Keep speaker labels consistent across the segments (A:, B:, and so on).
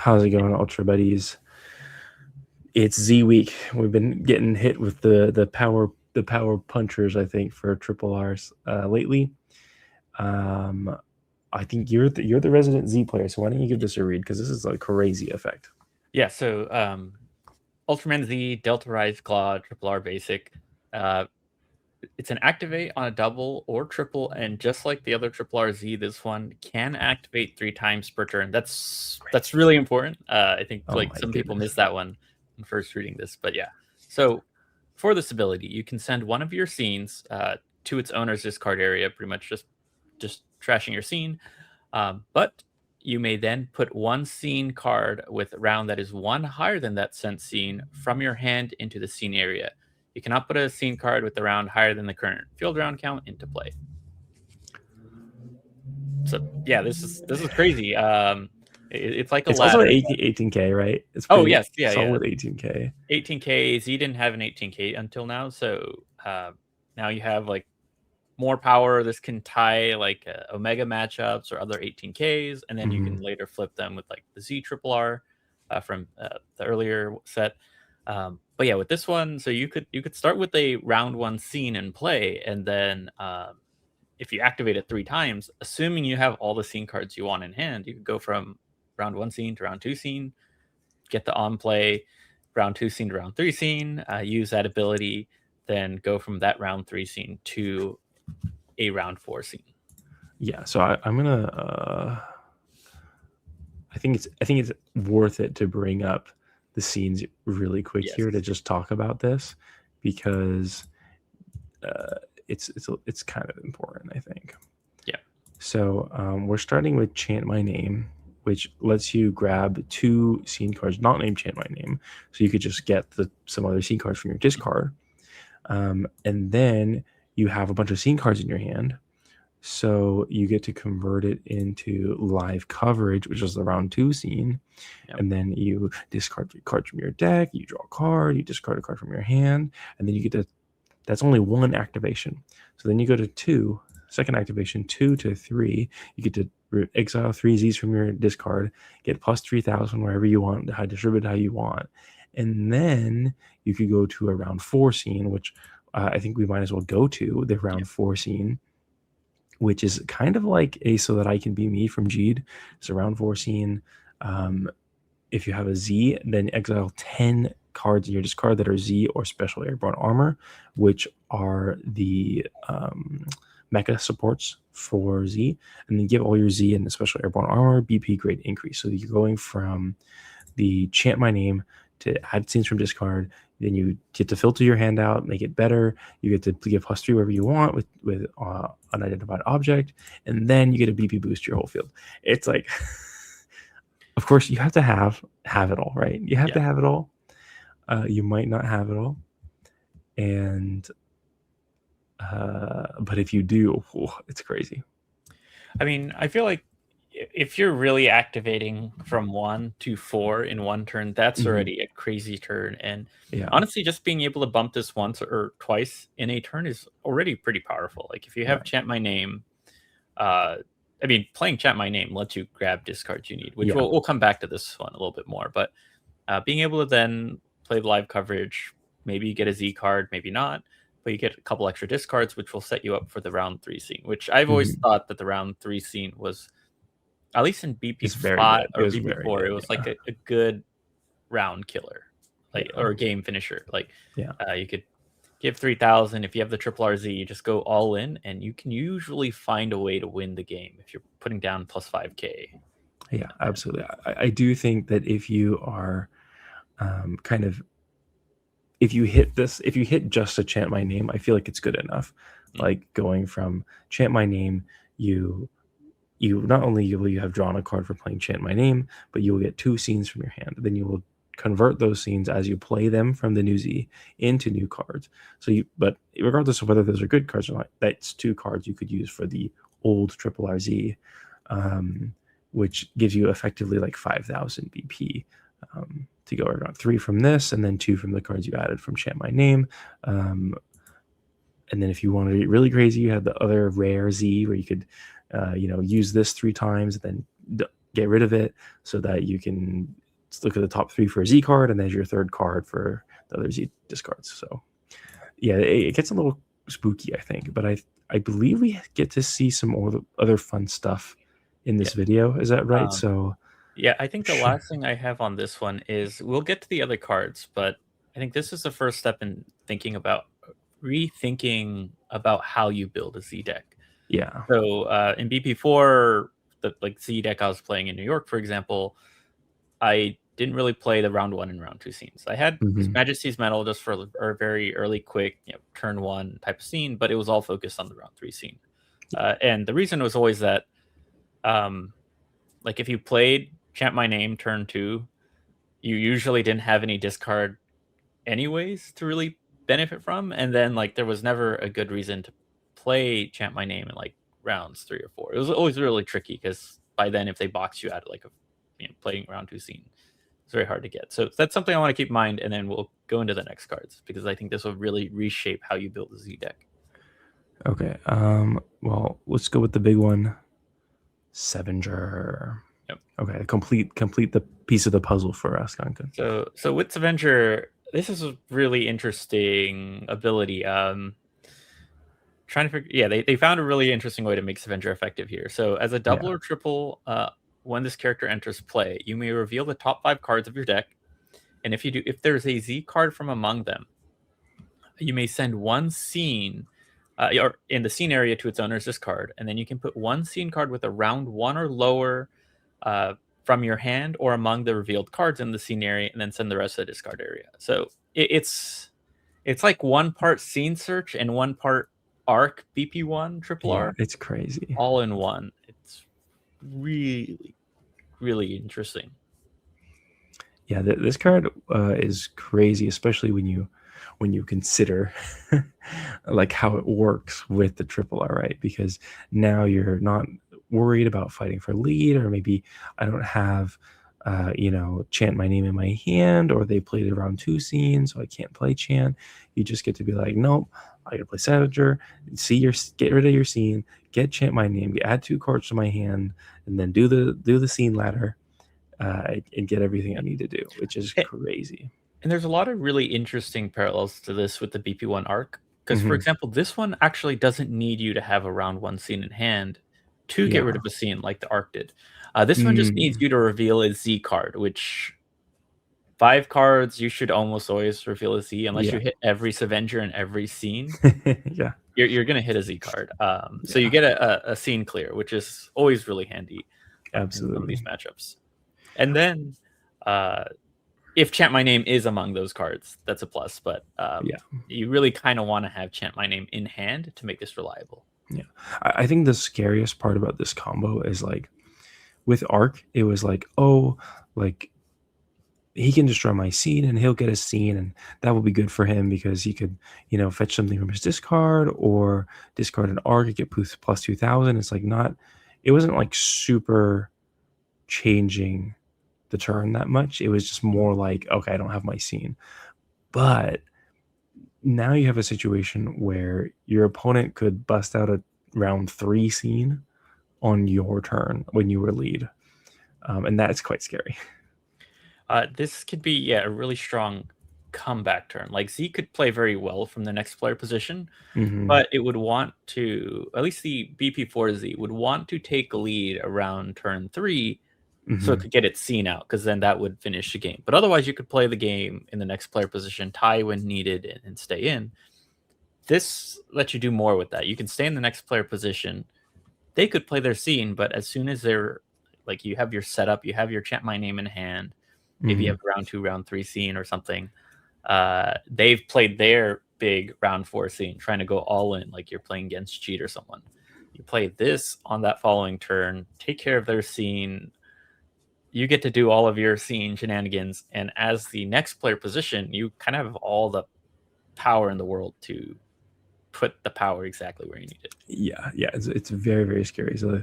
A: How's it going, Ultra Buddies? It's Z week. We've been getting hit with the power punchers, I think, for triple R's lately. Um, I think you're the resident Z player, so why don't you give this a read? Because this is a crazy effect.
B: Yeah, so Ultraman Z, Delta Rise, Claw, Triple R Basic. It's an activate on a double or triple, and just like the other Triple R Z, this one can activate 3 times per turn. That's really important. I think
A: Oh my
B: some people
A: goodness.
B: miss that one when first reading this, but yeah. So for this ability, you can send one of your scenes to its owner's discard area, pretty much just trashing your scene. But you may then put one scene card with a round that is one higher than that sent scene from your hand into the scene area. You cannot put a scene card with a round higher than the current field round count into play. So yeah, this is crazy. It's like a
A: It's also
B: ladder.
A: 18K, right? It's
B: Oh
A: pretty
B: yes, yeah.
A: solid 18K.
B: 18K. Z didn't have an 18K until now, so now you have like more power. This can tie like Omega matchups or other 18Ks, and then you can later flip them with like the Z Triple R from the earlier set. But yeah, with this one, so you could start with a round 1 scene and play, and then if you activate it 3 times, assuming you have all the scene cards you want in hand, you could go from round 1 scene to round 2 scene, get the on play, round 2 scene to round 3 scene, use that ability, then go from that round 3 scene to a round 4 scene.
A: Yeah, so I'm gonna. I think it's worth it to bring up the scenes really quick here to just talk about this because it's kind of important, I think.
B: Yeah.
A: So we're starting with Chant My Name, which lets you grab 2 scene cards, not named Chant My Name. So you could just get some other scene cards from your discard. And then you have a bunch of scene cards in your hand. So you get to convert it into live coverage, which is the round 2 scene. Yep. And then you discard 3 cards from your deck, you draw a card, you discard a card from your hand, and then you get to, that's only 1 activation. So then you go to second activation, 2 to 3. You get to exile 3 Zs from your discard, get plus 3,000 wherever you want, distribute how you want. And then you could go to a round 4 scene, which I think we might as well go to the round 4 scene, which is kind of like a So That I Can Be Me from Jeed. It's a round 4 scene. If you have a Z, then exile 10 cards in your discard that are Z or Special Airborne Armor, which are the mecha supports for Z, and then give all your Z and the Special Airborne Armor BP grade increase. So you're going from the Chant My Name to add scenes from discard. Then you get to filter your hand out, make it better. You get to get plus 3 wherever you want with unidentified object, and then you get a BP boost to your whole field. It's like, of course, you have to have it all, right? You have to have it all. You might not have it all, and but if you do, it's crazy.
B: I mean, I feel like if you're really activating from 1 to 4 in 1 turn, that's already a crazy turn. And honestly, just being able to bump this once or twice in a turn is already pretty powerful. Like if you have Chant My Name, I mean, playing Chant My Name lets you grab discards you need, which we'll come back to this one a little bit more. But being able to then play live coverage, maybe get a Z card, maybe not, but you get a couple extra discards, which will set you up for the round 3 scene, which I've always thought that the round 3 scene was, at least in BP5 or BP4, it was like a good round killer, like or a game finisher. Like you could give 3,000. If you have the Triple RZ, you just go all in, and you can usually find a way to win the game if you're putting down plus 5K.
A: Yeah, absolutely. I do think that if you are if you hit just a Chant My Name, I feel like it's good enough. Like going from Chant My Name, you not only will you have drawn a card for playing Chant My Name, but you will get 2 scenes from your hand. Then you will convert those scenes as you play them from the new Z into new cards. But regardless of whether those are good cards or not, that's 2 cards you could use for the old Triple RZ, which gives you effectively like 5,000 BP to go around. 3 from this, and then 2 from the cards you added from Chant My Name. And then if you want to get really crazy, you have the other rare Z where you could use this 3 times, then get rid of it so that you can look at the top 3 for a Z card, and there's your 3rd card for the other Z discards. So yeah, it gets a little spooky, I think, but I believe we get to see some other fun stuff in this video. Is that right? So
B: yeah, I think the
A: sure.
B: last thing I have on this one is we'll get to the other cards, but I think this is the first step in thinking about rethinking about how you build a Z deck.
A: Yeah.
B: So in BP4, the like Z deck I was playing in New York, for example, I didn't really play the round 1 and round 2 scenes. I had His Majesty's Medal just for a very early, quick, turn 1 type of scene, but it was all focused on the round 3 scene. And the reason was always that, like if you played Chant My Name turn 2, you usually didn't have any discard anyways to really benefit from, and then like there was never a good reason to play Chant My Name in like rounds 3 or 4. It was always really tricky because by then if they box you out of like playing round 2 scene, it's very hard to get. So that's something I want to keep in mind, and then we'll go into the next cards because I think this will really reshape how you build the Z deck.
A: Okay. Well, let's go with the big one, Sevenger.
B: Yep.
A: Okay, complete the piece of the puzzle for us, Kankan.
B: So with Sevenger, this is a really interesting ability. Trying to figure, yeah, they found a really interesting way to make Sevenger effective here. So as a double or triple, when this character enters play, you may reveal the top 5 cards of your deck, and if there's a Z card from among them, you may send one scene or in the scene area to its owner's discard, and then you can put one scene card with a round 1 or lower from your hand or among the revealed cards in the scene area, and then send the rest of the discard area. So it's like 1 part scene search and 1 part arc BP1 triple R.
A: It's crazy.
B: All in one. It's really, really interesting.
A: Yeah, this card is crazy, especially when you consider like how it works with the triple R, right? Because now you're not worried about fighting for lead, or maybe I don't have Chant My Name in my hand, or they played a round 2 scene, so I can't play Chant. You just get to be like, nope, I gotta play Savager, get rid of your scene, get Chant My Name, add 2 cards to my hand, and then do the scene ladder, and get everything I need to do, which is crazy.
B: And there's a lot of really interesting parallels to this with the BP1 arc. Because, for example, this one actually doesn't need you to have a round 1 scene in hand to get rid of a scene like the arc did. This one just needs you to reveal a Z card, which 5 cards you should almost always reveal a Z unless you hit every Sevenger in every scene.
A: Yeah,
B: you're gonna hit a Z card. So you get a scene clear, which is always really handy.
A: Absolutely.
B: In some of these matchups. And then if Chant My Name is among those cards, that's a plus. But you really kind of want to have Chant My Name in hand to make this reliable.
A: Yeah, I think the scariest part about this combo is like with Arc, it was like, oh, like he can destroy my scene and he'll get a scene, and that will be good for him because he could, fetch something from his discard or discard an Arc and get plus 2000. It's like it wasn't like super changing the turn that much. It was just more like, okay, I don't have my scene. But now you have a situation where your opponent could bust out a round 3 scene on your turn when you were lead. And that's quite scary.
B: This could be a really strong comeback turn. Like Z could play very well from the next player position, but it would want to, at least the BP4Z would want to take lead around turn 3 so it could get its scene out, because then that would finish the game. But otherwise, you could play the game in the next player position, tie when needed, and stay in. This lets you do more with that. You can stay in the next player position. They could play their scene, but as soon as they're like, you have your setup, you have your Chant My Name in hand, maybe you have round 2, round 3 scene or something. They've played their big round 4 scene, trying to go all in, like you're playing against Cheat or someone. You play this on that following turn, take care of their scene. You get to do all of your scene shenanigans, and as the next player position, you kind of have all the power in the world to put the power exactly where you need it.
A: Yeah, it's very, very scary. So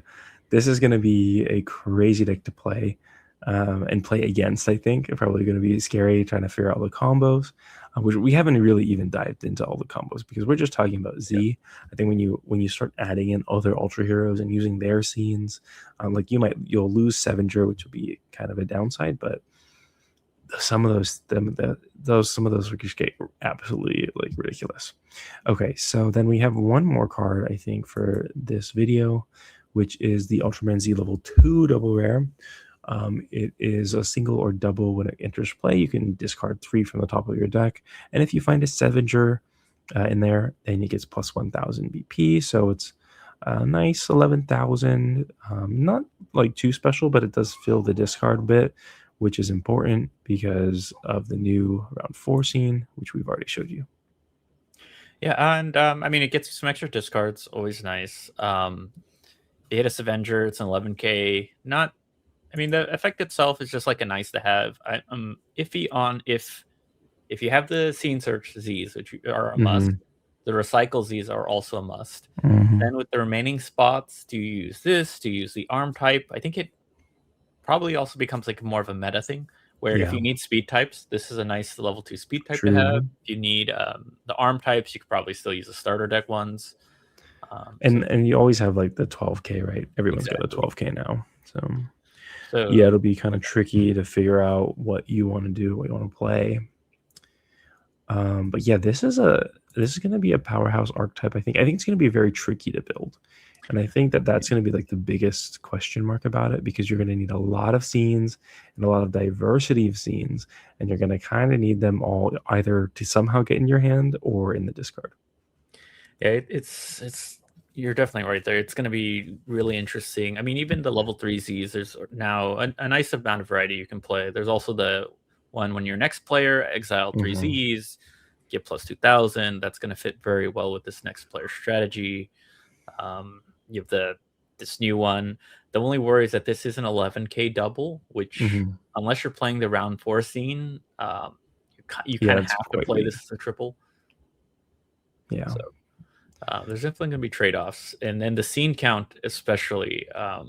A: this is going to be a crazy deck to play. and play against. I think it's probably going to be scary trying to figure out the combos, which we haven't really even dived into all the combos because we're just talking about Z. I think when you start adding in other Ultra Heroes and using their scenes, like you'll lose Sevenger, which will be kind of a downside, but some of those just get absolutely like ridiculous. Okay, so then we have one more card I think for this video, which is the Ultraman Z level 2 double rare. It is a single or double when it enters play. You can discard 3 from the top of your deck, and if you find a Sevenger in there, then it gets plus 1000 BP. So it's a nice 11,000. Not like too special, but it does fill the discard bit, which is important because of the new round 4 scene, which we've already showed you.
B: Yeah, and I mean, it gets you some extra discards, always nice. You hit a Avenger, it's an 11k. Not, I mean, the effect itself is just like a nice to have. I'm iffy on if you have the scene search Z's, which are a must. The recycle Z's are also a must. Then with the remaining spots, do you use this? Do you use the arm type? I think it probably also becomes like more of a meta thing where if you need speed types, this is a nice level 2 speed type to have. If you need the arm types, you could probably still use the starter deck ones.
A: And you always have like the 12k, right? Everyone's got a 12k now. So yeah, it'll be kind of tricky to figure out what you want to do, what you want to play. But yeah, this is going to be a powerhouse archetype. I think it's going to be very tricky to build. And I think that's going to be like the biggest question mark about it, because you're going to need a lot of scenes and a lot of diversity of scenes, and you're going to kind of need them all either to somehow get in your hand or in the discard.
B: Yeah, it's you're definitely right there. It's going to be really interesting. I mean, even the level 3 Zs, there's now a nice amount of variety you can play. There's also the one when your next player exile 3 Zs, get plus 2000. That's going to fit very well with this next player strategy. You have this new one. The only worry is that this is an 11k double, which unless you're playing the round 4 scene, you kind of have to play this as a triple.
A: Yeah.
B: So there's definitely going to be trade-offs, and then the scene count especially. I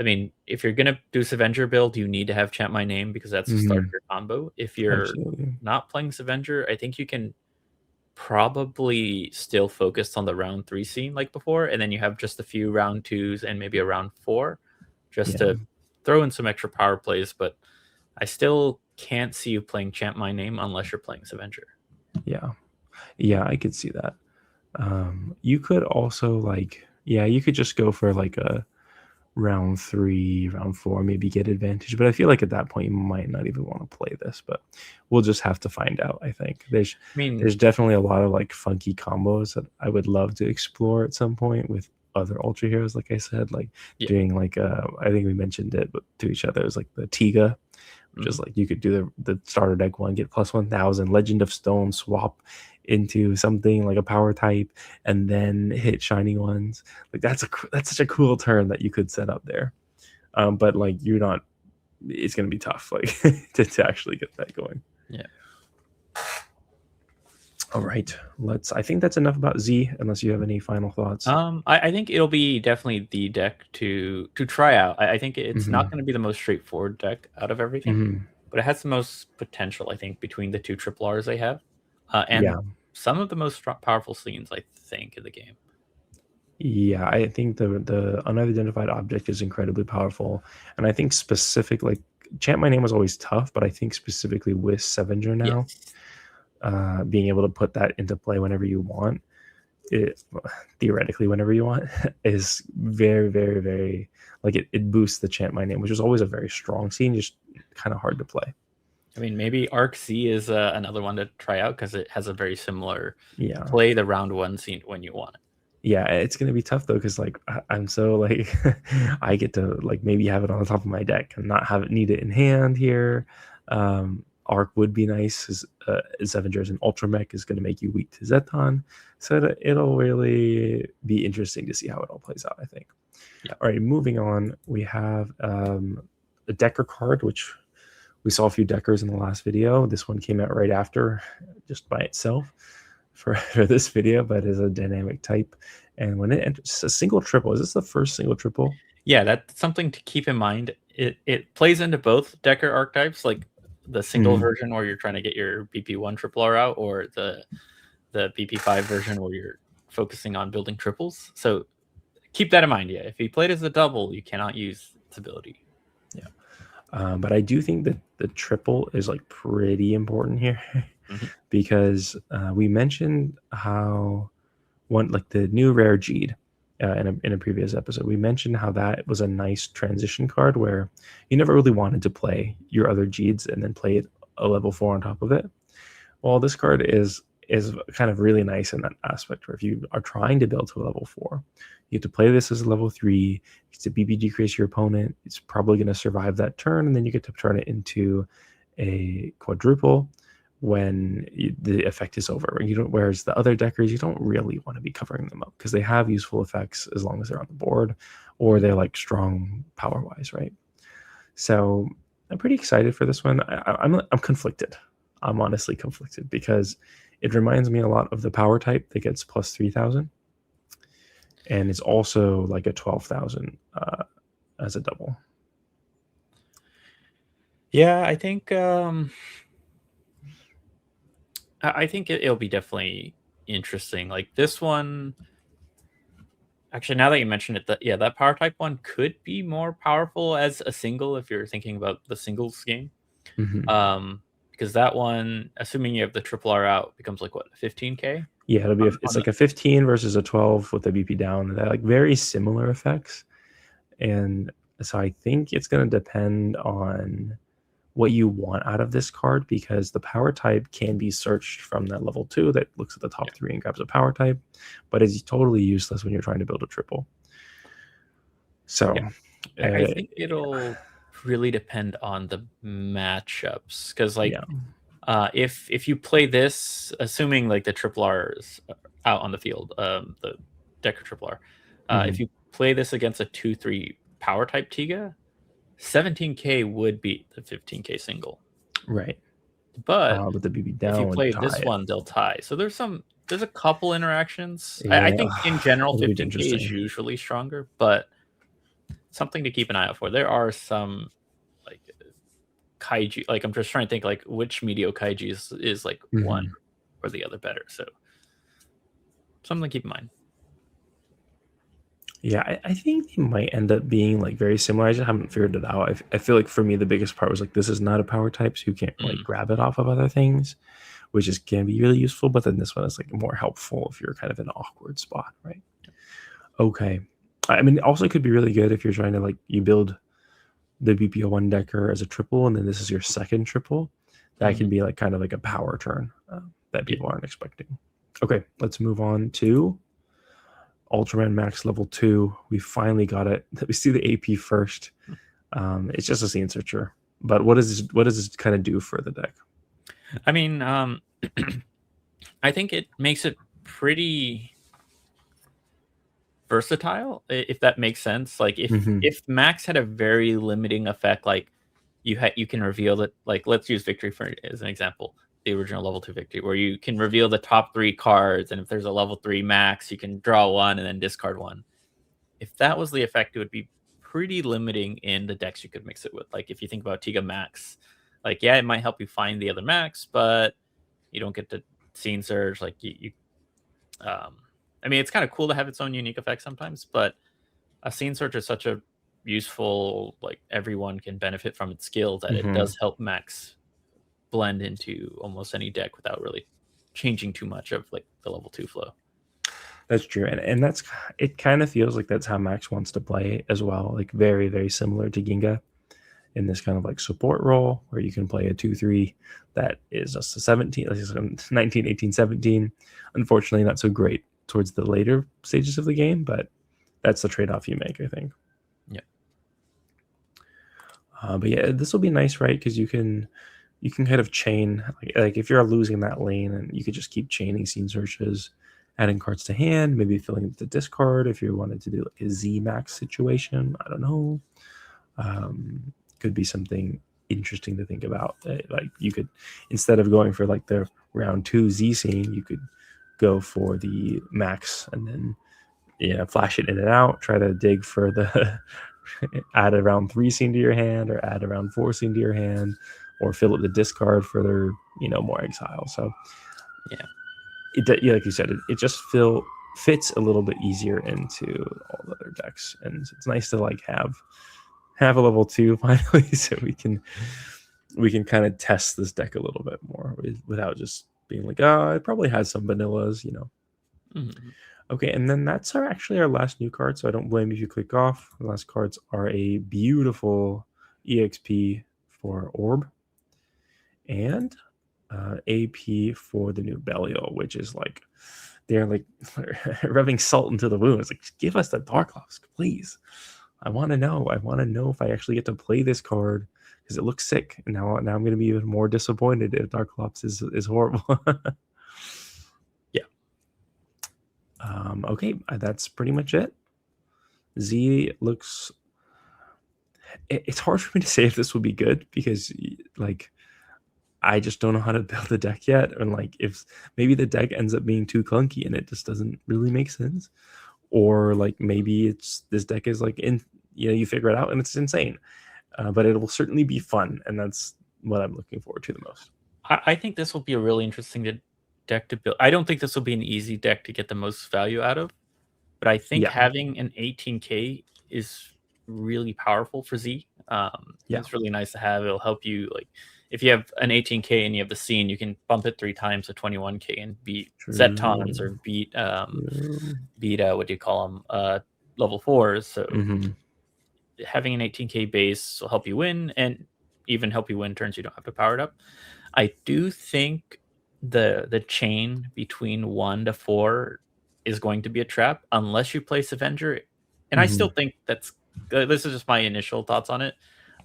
B: mean, if you're going to do Avenger build, you need to have Chant My Name because that's the start of your combo. If you're not playing Avenger, I think you can probably still focus on the round 3 scene like before, and then you have just a few round 2s and maybe a round 4 just to throw in some extra power plays. But I still can't see you playing Chant My Name unless you're playing Avenger.
A: Yeah, I could see that. You could also you could just go for like a round 3, round 4, maybe get advantage, but I feel like at that point you might not even want to play this, but we'll just have to find out. I think there's definitely a lot of like funky combos that I would love to explore at some point with other Ultra Heroes, like I said, like doing like I think we mentioned it, but to each other, it was like the Tiga, which is like you could do the starter deck one, get plus 1000, Legend of Stone, swap into something like a power type, and then hit shiny ones. Like that's such a cool turn that you could set up there. But like it's gonna be tough like to actually get that going.
B: Yeah.
A: All right, I think that's enough about Z, unless you have any final thoughts.
B: I think it'll be definitely the deck to try out. I think it's not going to be the most straightforward deck out of everything, but it has the most potential, I think, between the 2 triple Rs they have, and some of the most powerful scenes, I think, in the game.
A: Yeah, I think the unidentified object is incredibly powerful, and I think specific like Chant My Name was always tough, but I think specifically with Sevenger now, being able to put that into play whenever you want, theoretically whenever you want, is very, very, very like it boosts the Chant My Name, which is always a very strong scene, just kind of hard to play.
B: I mean, maybe Arc Z is another one to try out because it has a very similar play the round 1 scene when you want it.
A: Yeah, it's gonna be tough though, because like I'm so like I get to like maybe have it on the top of my deck and not need it in hand here. Arc would be nice, as Avengers and Ultramech is going to make you weak to Zeton, so it'll really be interesting to see how it all plays out, I think. All right, moving on, we have a Decker card, which we saw a few Deckers in the last video. This one came out right after, just by itself for this video, but is a dynamic type. And when it enters a single triple, is this the first single triple?
B: Yeah, that's something to keep in mind. It plays into both Decker archetypes, like the single version where you're trying to get your BP1 triple R out, or the BP5 version where you're focusing on building triples. So keep that in mind. Yeah, if you played as a double, you cannot use its ability.
A: Yeah, but I do think that the triple is like pretty important here because we mentioned how like the new rare Geed in a previous episode, we mentioned how that was a nice transition card where you never really wanted to play your other Geeds and then play it a level 4 on top of it. Well, this card is kind of really nice in that aspect where if you are trying to build to a level 4, you get to play this as a level 3. It's a BB decrease your opponent. It's probably going to survive that turn, and then you get to turn it into a quadruple when the effect is over. You don't. Whereas the other deckers, you don't really want to be covering them up because they have useful effects as long as they're on the board, or they're like strong power wise, right? So I'm pretty excited for this one. I'm conflicted. I'm honestly conflicted because it reminds me a lot of the power type that gets plus 3,000, and it's also like a 12,000 as a double.
B: Yeah, I think it'll be definitely interesting. Like this one, actually, now that you mentioned it, that power type one could be more powerful as a single if you're thinking about the singles game. Because that one, assuming you have the triple R out, becomes like what, 15k?
A: Yeah, it's like a 15 versus a 12 with the BP down. They're like very similar effects, and so I think it's going to depend on what you want out of this card because the power type can be searched from that level 2 that looks at the top 3 and grabs a power type, but is totally useless when you're trying to build a triple. So
B: I think it'll really depend on the matchups because like if you play this, assuming like the triple R is out on the field, the Decker triple R, if you play this against a 2/3 power type Tiga, 17k would beat the 15k single.
A: Right.
B: But
A: with the BB down,
B: if you play this one, they'll tie. So there's a couple interactions. I think in general 15k is usually stronger, but something to keep an eye out for. There are some like kaiju, like I'm just trying to think like which Medio kaiju is like one or the other better. So something to keep in mind.
A: Yeah, I think they might end up being like very similar. I just haven't figured it out. I feel like for me the biggest part was like this is not a power type, so you can't like grab it off of other things, which can be really useful. But then this one is like more helpful if you're kind of in an awkward spot, right? Okay, I mean, also it could be really good if you're trying to like you build the BP01 Decker as a triple, and then this is your second triple. That can be like kind of like a power turn that people aren't expecting. Okay, let's move on to Ultraman Max level 2. We finally got it. We see the AP first. It's just a scene searcher. But what does this kind of do for the deck?
B: I mean, I think it makes it pretty versatile, if that makes sense. Like if Max had a very limiting effect, like you can reveal that, like let's use Victory as an example, the original level 2 Victory, where you can reveal the top 3 cards, and if there's a level 3 Max, you can draw 1 and then discard 1. If that was the effect, it would be pretty limiting in the decks you could mix it with. Like if you think about Tiga Max, like yeah, it might help you find the other Max, but you don't get the scene surge. Like I mean, it's kind of cool to have its own unique effect sometimes, but a scene search is such a useful, like everyone can benefit from its skill that it does help Max blend into almost any deck without really changing too much of like the level 2 flow.
A: That's true, and that's it. Kind of feels like that's how Max wants to play as well. Like very very similar to Ginga in this kind of like support role where you can play a 2/3 that is just a 17, like 19, 18, 17. Unfortunately, not so great towards the later stages of the game, but that's the trade-off you make, I think.
B: Yeah.
A: But yeah, this will be nice, right? Because you can kind of chain, like if you're losing that lane, and you could just keep chaining scene searches, adding cards to hand, maybe filling up the discard if you wanted to do like a Z Max situation. I don't know. Could be something interesting to think about. Like you could, instead of going for like the round 2 Z scene, you could go for the Max and then flash it in and out, try to dig for the add a round 3 scene to your hand, or add a round 4 scene to your hand, or fill up the discard for their, more exile. So
B: yeah,
A: like you said, it just fits a little bit easier into all the other decks, and it's nice to like have a level 2 finally, so we can kind of test this deck a little bit more without just being like, oh, it probably has some vanillas.
B: mm-hmm.
A: Okay, and then that's actually our last new card, so I don't blame you if you click off. The last cards are a beautiful EXP for Orb and AP for the new Belial, which is like, they're like rubbing salt into the wound. It's like, give us the Dark Lost, please. I want to know. I want to know if I actually get to play this card, because it looks sick. And now I'm going to be even more disappointed if Darklops is horrible. Yeah. Okay, that's pretty much it. Z looks. It's hard for me to say if this will be good, because like I just don't know how to build a deck yet, and like if maybe the deck ends up being too clunky and it just doesn't really make sense, or like maybe this deck is like you figure it out and it's insane. But it will certainly be fun, and that's what I'm looking forward to the most.
B: I think this will be a really interesting deck to build. I don't think this will be an easy deck to get the most value out of, but I think having an 18k is really powerful for Z. It's really nice to have. It'll help you, like, if you have an 18k and you have the scene, you can bump it 3 times to 21k and beat Zetons, or beat what do you call them, level 4s. So having an 18k base will help you win, and even help you win turns you don't have to power it up. I do think the chain between 1 to 4 is going to be a trap unless you place Avenger. And I still think this is just my initial thoughts on it.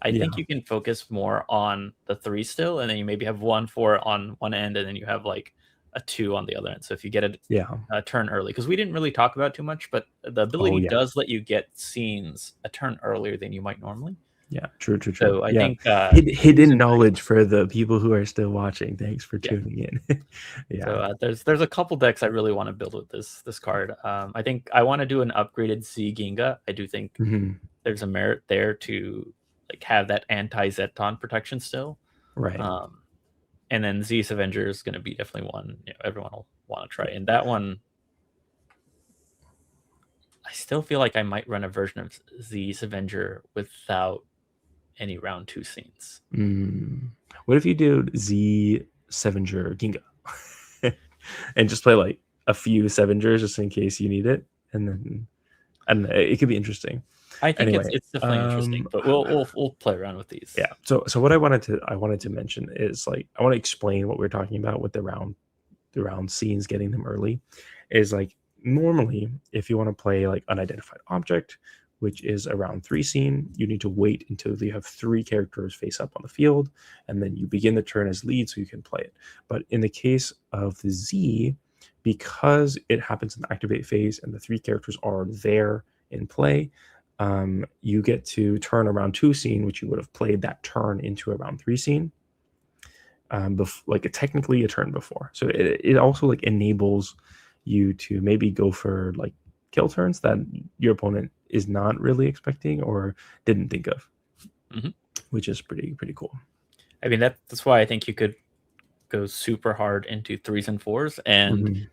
B: I think you can focus more on the 3 still, and then you maybe have 1 4 on one end, and then you have like a 2 on the other end. So if you get a turn early, because we didn't really talk about too much, but the ability does let you get scenes a turn earlier than you might normally.
A: Yeah, true.
B: So I think
A: hidden knowledge for the people who are still watching. Thanks for tuning in.
B: So there's a couple decks I really want to build with this card. I think I want to do an upgraded Z Ginga. I do think there's a merit there to like have that anti-Zeton protection still.
A: Right.
B: And then Z's Avenger is going to be definitely one everyone will want to try. And that one, I still feel like I might run a version of Z's Avenger without any round 2 scenes.
A: What if you do Z Sevenger Ginga and just play like a few Sevengers just in case you need it, and then it could be interesting.
B: I think it's definitely interesting, but we'll play around with these.
A: Yeah. So what I wanted to mention is, like, I want to explain what we're talking about with the round scenes, getting them early. Is like, normally if you want to play like unidentified object, which is a round 3 scene, you need to wait until you have 3 characters face up on the field, and then you begin the turn as lead so you can play it. But in the case of the Z, because it happens in the activate phase and the 3 characters are there in play, you get to turn a round 2 scene, which you would have played that turn, into a round 3 scene, like technically a turn before. So it also like enables you to maybe go for like kill turns that your opponent is not really expecting or didn't think of, which is pretty cool.
B: I mean, that's why I think you could go super hard into 3s and 4s, and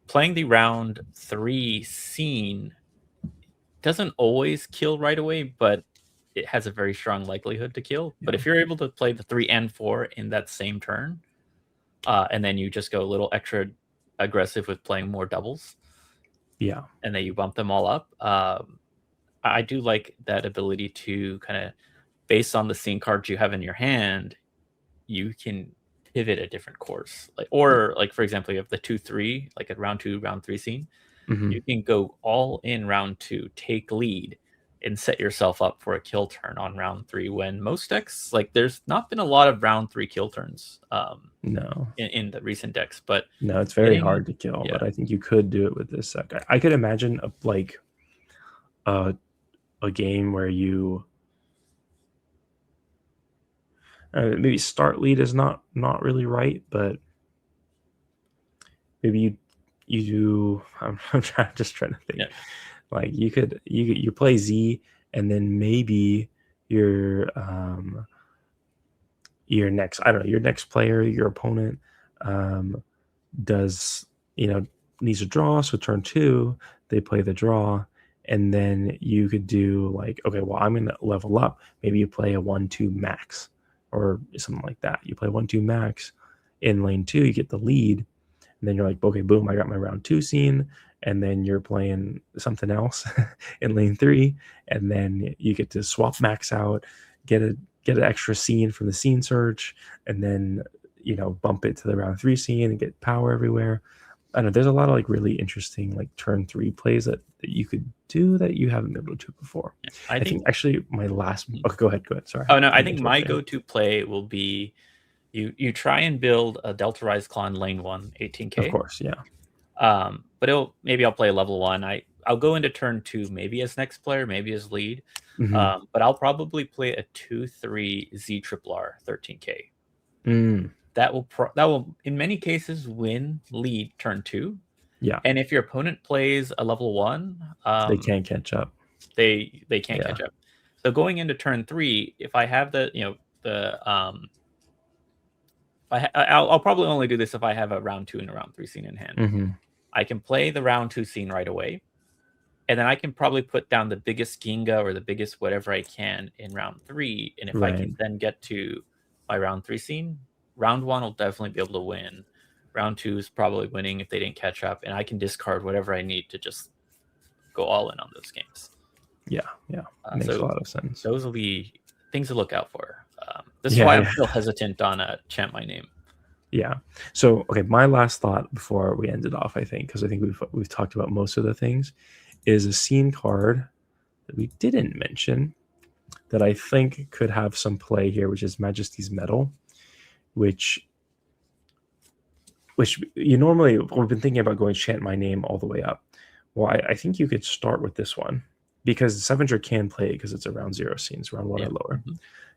B: playing the round 3 scene doesn't always kill right away, but it has a very strong likelihood to kill. But if you're able to play the 3 and 4 in that same turn, and then you just go a little extra aggressive with playing more doubles, and then you bump them all up, I do like that ability to kind of, based on the scene cards you have in your hand, you can pivot a different course. Like, or like, for example, you have the 2-3, like a round 2 round 3 scene. You can go all in round 2, take lead, and set yourself up for a kill turn on round 3, when most decks, like, there's not been a lot of round 3 kill turns
A: no
B: in the recent decks. But
A: no, it's very hard to kill. But I think you could do it with this deck. I could imagine a game where you maybe start lead is not really right, but maybe you do. I'm just trying to think. Like you play Z, and then maybe your next, I don't know, your next player, your opponent, does, needs a draw. So turn 2, they play the draw, and then you could do like, okay, well, I'm gonna level up. Maybe you play a 1-2 max or something like that. You play 1-2 max in lane 2, you get the lead, and then you're like, okay, boom, I got my round 2 scene, and then you're playing something else in lane 3, and then you get to swap max out, get an extra scene from the scene search, and then bump it to the round 3 scene and get power everywhere. I don't know, there's a lot of like really interesting like turn 3 plays that you could do that you haven't been able to before.
B: Yeah,
A: I think actually my last. Okay, go ahead. Sorry.
B: Oh no, I think my go-to play will be you try and build a Delta Rise Clone lane 1 18k.
A: Of course, yeah.
B: But maybe I'll play level 1. I'll go into turn 2 maybe as next player, maybe as lead. But I'll probably play a 2-3 Z triple R 13k. That will in many cases win lead turn 2.
A: Yeah.
B: And if your opponent plays a level 1,
A: they can't catch up.
B: They can't catch up. So going into turn 3, if I have I'll probably only do this if I have a round 2 and a round 3 scene in hand. I can play the round 2 scene right away, and then I can probably put down the biggest Ginga or the biggest whatever I can in round 3. And if I can then get to my round 3 scene, round 1 will definitely be able to win. Round 2 is probably winning if they didn't catch up, and I can discard whatever I need to just go all in on those games.
A: Yeah, makes a lot of sense.
B: Those will be things to look out for. This is why I'm still hesitant on Chant My Name.
A: Yeah. So, okay, my last thought before we end it off, I think, because I think we've talked about most of the things, is a scene card that we didn't mention that I think could have some play here, which is Majesty's Medal, which you normally, we've been thinking about going Chant My Name all the way up. Well, I think you could start with this one, because Sevenger can play it because it's around 0 scenes, around 1 or lower.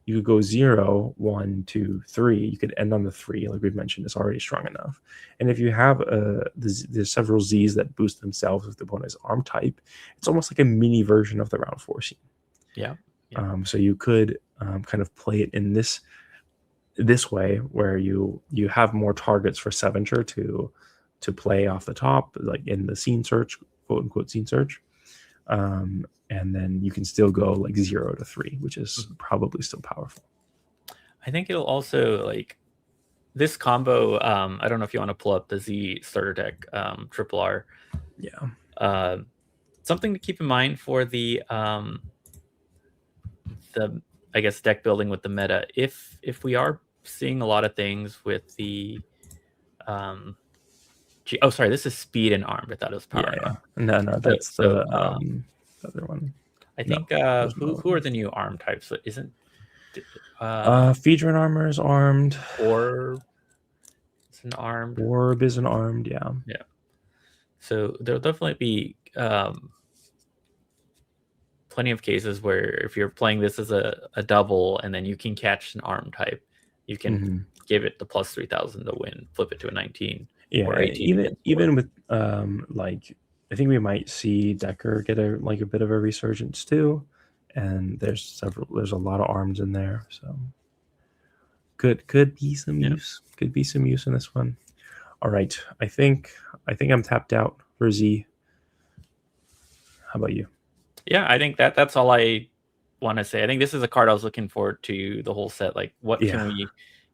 A: You could go 0, 1, 2, 3. You could end on the 3, like we've mentioned, it's already strong enough. And if you have there's several Z's that boost themselves with the opponent's arm type, it's almost like a mini version of the round 4 scene.
B: Yeah.
A: So you could kind of play it in this way, where you have more targets for Sevenger to play off the top, like in the scene search, quote unquote scene search. And then you can still go like 0 to 3, which is probably still powerful.
B: I think it'll also, like, this combo, I don't know if you want to pull up the Z starter deck, triple R.
A: Yeah.
B: Something to keep in mind for the I guess deck building with the meta. If we are seeing a lot of things with the sorry, this is speed and armed. I thought it was power.
A: Yeah. No, that's the other one.
B: I think who are the new arm types? Isn't
A: Feedron armor is armed,
B: or it's an armed.
A: Orb is an armed, yeah.
B: So there'll definitely be plenty of cases where if you're playing this as a double and then you can catch an arm type, you can give it the plus 3,000 to win, flip it to a 19.
A: Yeah, or 18 even with like, I think we might see Decker get a bit of a resurgence too, and there's a lot of arms in there, so could be some use. Could be some use in this one. All right, I think I'm tapped out for Z. How about you?
B: Yeah, I think that's all I want to say. I think this is a card I was looking forward to the whole set. Like, what can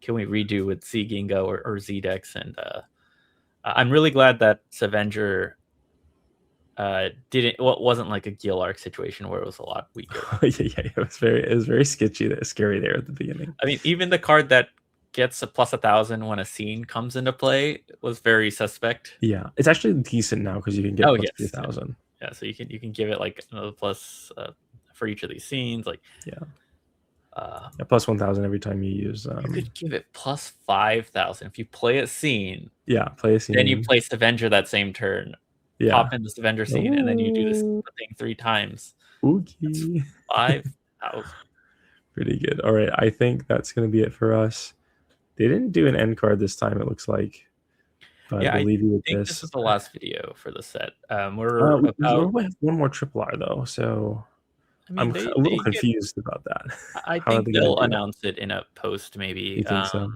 B: we redo with Z Gingo or Z decks? And I'm really glad that Sevenger wasn't like a Gil Arc situation where it was a lot weaker.
A: Yeah, it was very scary there at the beginning.
B: I mean, even the card that gets a plus 1,000 when a scene comes into play was very suspect.
A: Yeah, it's actually decent now because you can get plus 3,000.
B: Yeah, so you can give it like another plus for each of these scenes, like
A: plus 1,000 every time you use.
B: You could give it plus 5,000 if you play a scene.
A: Yeah, play a scene.
B: Then you play Avenger that same turn.
A: Yeah.
B: Pop in this Avenger scene, and then you do this thing 3 times.
A: Okay.
B: 5,000.
A: Pretty good. All right, I think that's gonna be it for us. They didn't do an end card this time, it looks like. But
B: Yeah,
A: we'll
B: I
A: leave you with
B: think this
A: this.
B: is the last video for the set. We're
A: We
B: about.
A: might have one more triple R though, so
B: I mean,
A: I'm
B: they
A: a little
B: they get.
A: confused about that.
B: I
A: How are
B: think
A: they going to
B: they'll
A: do that?
B: announce it in a post, maybe.
A: You think so?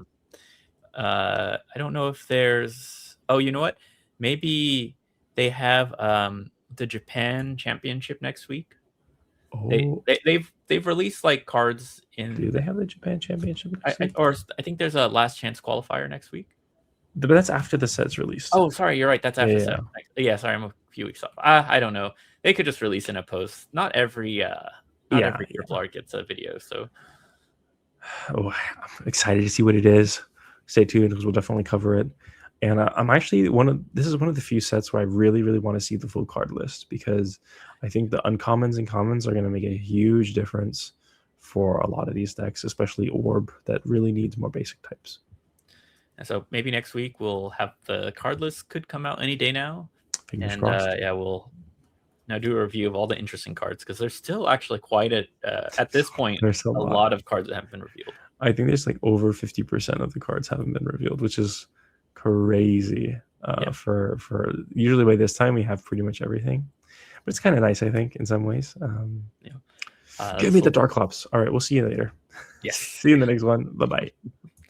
B: I don't know if there's. Oh, you know what? Maybe they have the Japan Championship next week.
A: Oh,
B: They've released like cards
A: do
B: in.
A: they have the Japan Championship next week?
B: I think there's a last chance qualifier next week.
A: But that's after the set's released.
B: Oh, sorry, you're right. That's after
A: Yeah,
B: set. Yeah, sorry, I'm a few weeks off. I don't know. They could just release in a post. Not every triple R gets a video. So
A: oh, I'm excited to see what it is. Stay tuned because we'll definitely cover it. And I'm actually this is one of the few sets where I really, really want to see the full card list, because I think the uncommons and commons are going to make a huge difference for a lot of these decks, especially Orb, that really needs more basic types.
B: And so maybe next week we'll have the card list, could come out any day now.
A: Fingers crossed.
B: Yeah, we'll now do a review of all the interesting cards, because there's still actually quite at this point
A: There's
B: a lot of cards that haven't been revealed.
A: I think there's like over 50% of the cards haven't been revealed, which is crazy. For usually by this time we have pretty much everything, but it's kind of nice, I think, in some ways. Give me the Dark Clops. All right, we'll see you later.
B: Yes.
A: See you in the next one. Bye bye.